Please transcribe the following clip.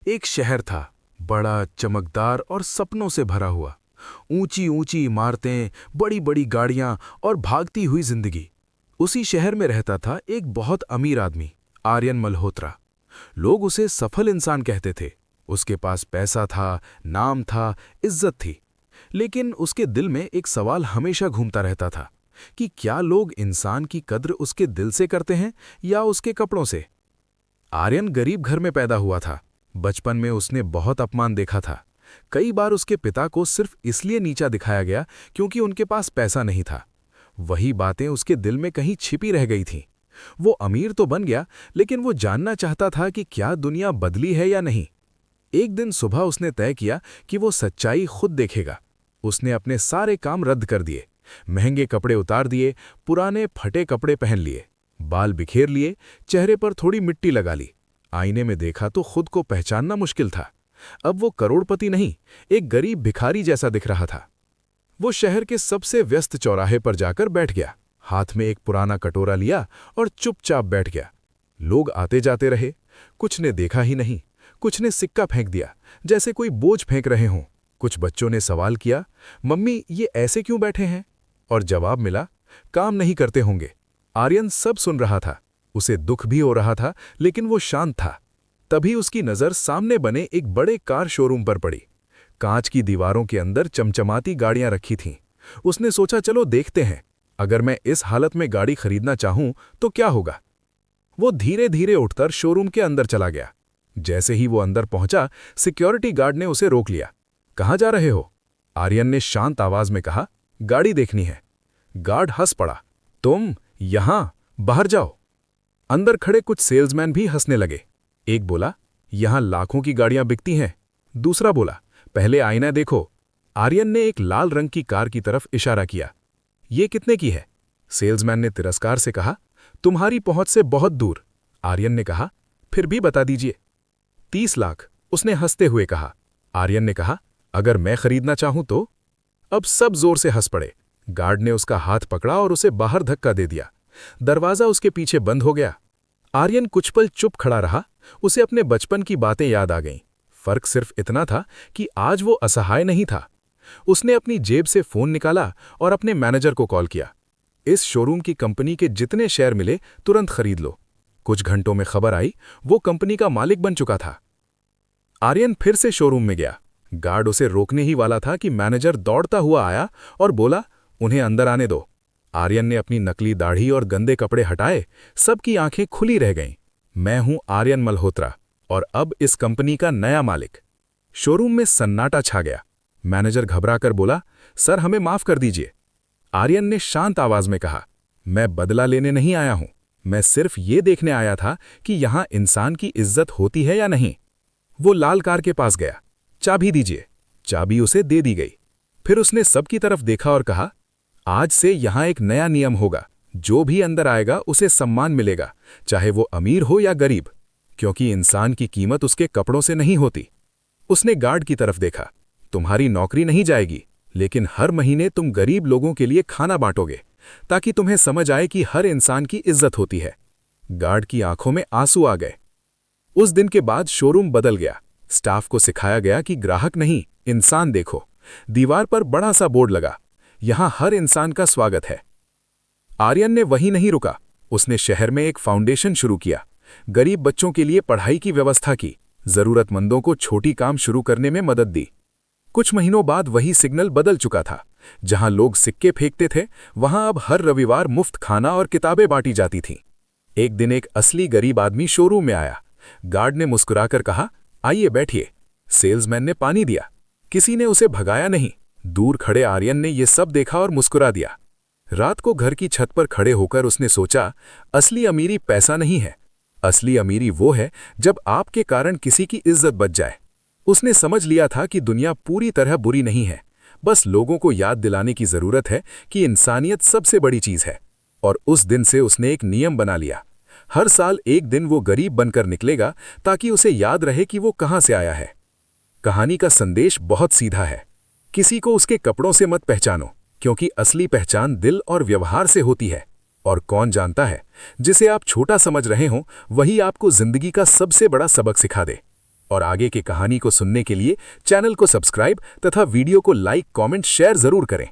एक शहर था, बड़ा, चमकदार और सपनों से भरा हुआ। ऊंची ऊंची इमारतें, बड़ी बड़ी गाड़ियां और भागती हुई जिंदगी। उसी शहर में रहता था एक बहुत अमीर आदमी, आर्यन मल्होत्रा। लोग उसे सफल इंसान कहते थे। उसके पास पैसा था, नाम था, इज्जत थी। लेकिन उसके दिल में एक सवाल हमेशा घूमता रहता था कि क्या लोग इंसान की कद्र उसके दिल से करते हैं या उसके कपड़ों से। आर्यन गरीब घर में पैदा हुआ था। बचपन में उसने बहुत अपमान देखा था। कई बार उसके पिता को सिर्फ इसलिए नीचा दिखाया गया क्योंकि उनके पास पैसा नहीं था। वही बातें उसके दिल में कहीं छिपी रह गई थीं। वो अमीर तो बन गया, लेकिन वो जानना चाहता था कि क्या दुनिया बदली है या नहीं। एक दिन सुबह उसने तय किया कि वो सच्चाई खुद देखेगा। उसने अपने सारे काम रद्द कर दिए, महंगे कपड़े उतार दिए, पुराने फटे कपड़े पहन लिए, बाल बिखेर लिए, चेहरे पर थोड़ी मिट्टी लगा ली। आईने में देखा तो खुद को पहचानना मुश्किल था। अब वो करोड़पति नहीं, एक गरीब भिखारी जैसा दिख रहा था। वो शहर के सबसे व्यस्त चौराहे पर जाकर बैठ गया, हाथ में एक पुराना कटोरा लिया और चुपचाप बैठ गया। लोग आते जाते रहे, कुछ ने देखा ही नहीं, कुछ ने सिक्का फेंक दिया जैसे कोई बोझ फेंक रहे हों। कुछ बच्चों ने सवाल किया, मम्मी ये ऐसे क्यों बैठे हैं? और जवाब मिला, काम नहीं करते होंगे। आर्यन सब सुन रहा था। उसे दुख भी हो रहा था, लेकिन वो शांत था। तभी उसकी नज़र सामने बने एक बड़े कार शोरूम पर पड़ी। कांच की दीवारों के अंदर चमचमाती गाड़ियां रखी थीं। उसने सोचा, चलो देखते हैं, अगर मैं इस हालत में गाड़ी खरीदना चाहूं तो क्या होगा। वो धीरे धीरे उठकर शोरूम के अंदर चला गया। जैसे ही वो अंदर पहुंचा, सिक्योरिटी गार्ड ने उसे रोक लिया। कहाँ जा रहे हो? आर्यन ने शांत आवाज में कहा, गाड़ी देखनी है। गार्ड हंस पड़ा, तुम यहां? बाहर जाओ। अंदर खड़े कुछ सेल्समैन भी हंसने लगे। एक बोला, यहां लाखों की गाड़ियां बिकती हैं। दूसरा बोला, पहले आईना देखो। आर्यन ने एक लाल रंग की कार की तरफ इशारा किया। ये कितने की है? सेल्समैन ने तिरस्कार से कहा, तुम्हारी पहुंच से बहुत दूर। आर्यन ने कहा, फिर भी बता दीजिए। 30 लाख, उसने हंसते हुए कहा। आर्यन ने कहा, अगर मैं खरीदना चाहूं तो? अब सब जोर से हंस पड़े। गार्ड ने उसका हाथ पकड़ा और उसे बाहर धक्का दे दिया। दरवाजा उसके पीछे बंद हो गया। आर्यन कुछ पल चुप खड़ा रहा। उसे अपने बचपन की बातें याद आ गईं। फर्क सिर्फ इतना था कि आज वो असहाय नहीं था। उसने अपनी जेब से फोन निकाला और अपने मैनेजर को कॉल किया। इस शोरूम की कंपनी के जितने शेयर मिले तुरंत खरीद लो। कुछ घंटों में खबर आई, वो कंपनी का मालिक बन चुका था। आर्यन फिर से शोरूम में गया। गार्ड उसे रोकने ही वाला था कि मैनेजर दौड़ता हुआ आया और बोला, उन्हें अंदर आने दो। आर्यन ने अपनी नकली दाढ़ी और गंदे कपड़े हटाए। सबकी आंखें खुली रह गईं। मैं हूं आर्यन मल्होत्रा और अब इस कंपनी का नया मालिक। शोरूम में सन्नाटा छा गया। मैनेजर घबराकर बोला, सर हमें माफ कर दीजिए। आर्यन ने शांत आवाज में कहा, मैं बदला लेने नहीं आया हूं, मैं सिर्फ ये देखने आया था कि यहां इंसान की इज्जत होती है या नहीं। वो लाल कार के पास गया। चाबी दीजिए। चाबी उसे दे दी गई। फिर उसने सबकी तरफ देखा और कहा, आज से यहां एक नया नियम होगा, जो भी अंदर आएगा उसे सम्मान मिलेगा, चाहे वो अमीर हो या गरीब, क्योंकि इंसान की कीमत उसके कपड़ों से नहीं होती। उसने गार्ड की तरफ देखा, तुम्हारी नौकरी नहीं जाएगी, लेकिन हर महीने तुम गरीब लोगों के लिए खाना बांटोगे, ताकि तुम्हें समझ आए कि हर इंसान की इज्जत होती है। गार्ड की आंखों में आंसू आ गए। उस दिन के बाद शोरूम बदल गया। स्टाफ को सिखाया गया कि ग्राहक नहीं, इंसान देखो। दीवार पर बड़ा सा बोर्ड लगा, यहां हर इंसान का स्वागत है। आर्यन ने वहीं नहीं रुका। उसने शहर में एक फाउंडेशन शुरू किया, गरीब बच्चों के लिए पढ़ाई की व्यवस्था की, जरूरतमंदों को छोटी काम शुरू करने में मदद दी। कुछ महीनों बाद वही सिग्नल बदल चुका था। जहां लोग सिक्के फेंकते थे, वहां अब हर रविवार मुफ्त खाना और किताबें बांटी जाती थीं। एक दिन एक असली गरीब आदमी शोरूम में आया। गार्ड ने मुस्कुराकर कहा, आइए बैठिए। सेल्समैन ने पानी दिया। किसी ने उसे भगाया नहीं। दूर खड़े आर्यन ने यह सब देखा और मुस्कुरा दिया। रात को घर की छत पर खड़े होकर उसने सोचा, असली अमीरी पैसा नहीं है, असली अमीरी वो है जब आपके कारण किसी की इज्जत बच जाए। उसने समझ लिया था कि दुनिया पूरी तरह बुरी नहीं है, बस लोगों को याद दिलाने की जरूरत है कि इंसानियत सबसे बड़ी चीज है। और उस दिन से उसने एक नियम बना लिया, हर साल एक दिन वो गरीब बनकर निकलेगा, ताकि उसे याद रहे कि वो कहां से आया है। कहानी का संदेश बहुत सीधा है, किसी को उसके कपड़ों से मत पहचानो, क्योंकि असली पहचान दिल और व्यवहार से होती है। और कौन जानता है, जिसे आप छोटा समझ रहे हो वही आपको जिंदगी का सबसे बड़ा सबक सिखा दे। और आगे की कहानी को सुनने के लिए चैनल को सब्सक्राइब तथा वीडियो को लाइक, कमेंट, शेयर जरूर करें।